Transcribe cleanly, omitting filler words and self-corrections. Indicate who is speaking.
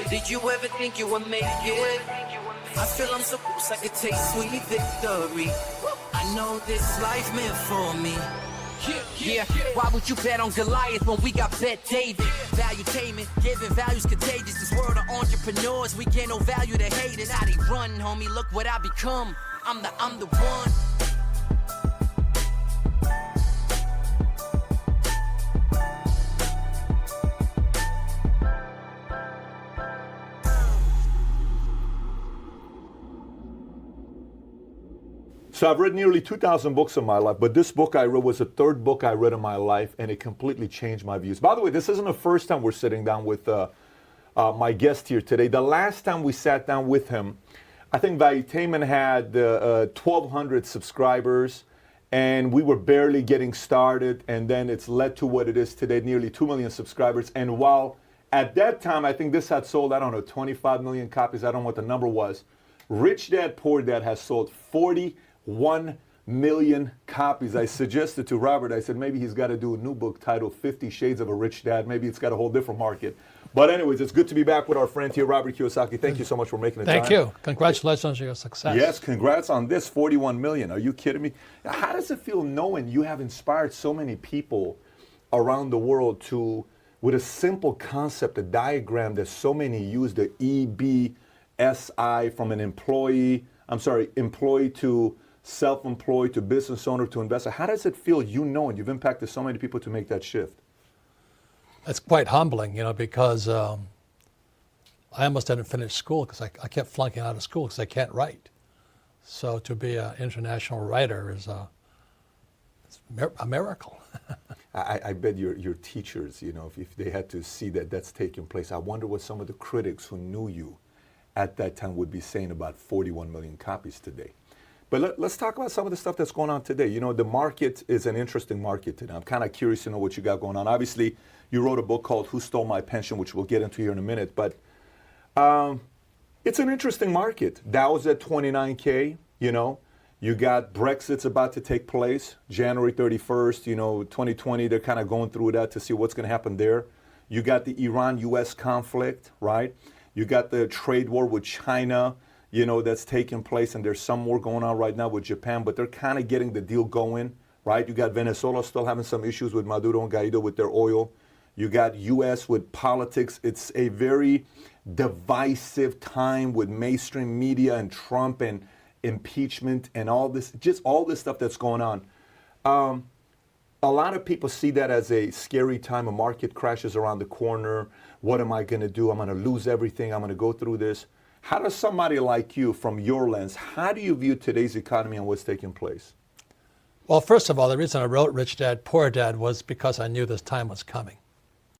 Speaker 1: Did you ever think you would make it? I feel I'm so close I could taste sweet victory. I know this life meant for me. Yeah, why would you bet on Goliath when we got Bet David? Valuetainment, giving values contagious. This world of entrepreneurs, we get no value to hate it. How they run, homie, look what I become. I'm the one.
Speaker 2: So I've read nearly 2,000 books in my life, but this book I read was the third book I read in my life, and it completely changed my views. By the way, this isn't the first time we're sitting down with my guest here today. The last time we sat down with him, I think Valuetainment had 1,200 subscribers, and we were barely getting started, and then it's led to what it is today, nearly 2 million subscribers. And while at that time, I think this had sold, I don't know, 25 million copies, I don't know what the number was, Rich Dad, Poor Dad has sold 41 million copies. I suggested to Robert, I said, maybe he's got to do a new book titled 50 Shades of a Rich Dad. Maybe it's got a whole different market. But anyways, it's good to be back with our friend here, Robert Kiyosaki. Thank you so much for making the time.
Speaker 3: Thank you. Congratulations on your success.
Speaker 2: Yes, congrats on this, 41 million. Are you kidding me? How does it feel knowing you have inspired so many people around the world to, with a simple concept, a diagram that so many use, the EBSI, from an employee to self-employed to business owner to investor. How does it feel, knowing you've impacted so many people to make that shift?
Speaker 3: It's quite humbling, because I almost didn't finish school because I kept flunking out of school because I can't write. So to be an international writer is it's a miracle.
Speaker 2: I bet your teachers, if they had to see that that's taking place, I wonder what some of the critics who knew you at that time would be saying about 41 million copies today. But let's talk about some of the stuff that's going on today. The market is an interesting market today. I'm kind of curious to know what you got going on. Obviously, you wrote a book called Who Stole My Pension, which we'll get into here in a minute. But it's an interesting market. Dow's at 29K, You got Brexit's about to take place, January 31st, 2020. They're kind of going through that to see what's going to happen there. You got the Iran-U.S. conflict, right? You got the trade war with China, that's taking place, and there's some more going on right now with Japan, but they're kind of getting the deal going, right? You got Venezuela still having some issues with Maduro and Guaido with their oil. You got U.S. with politics. It's a very divisive time with mainstream media and Trump and impeachment and all this, just all this stuff that's going on. A lot of people see that as a scary time. A market crashes around the corner. What am I going to do? I'm going to lose everything. I'm going to go through this. How does somebody like you, from your lens, how do you view today's economy and what's taking place?
Speaker 3: Well, first of all, the reason I wrote Rich Dad, Poor Dad was because I knew this time was coming.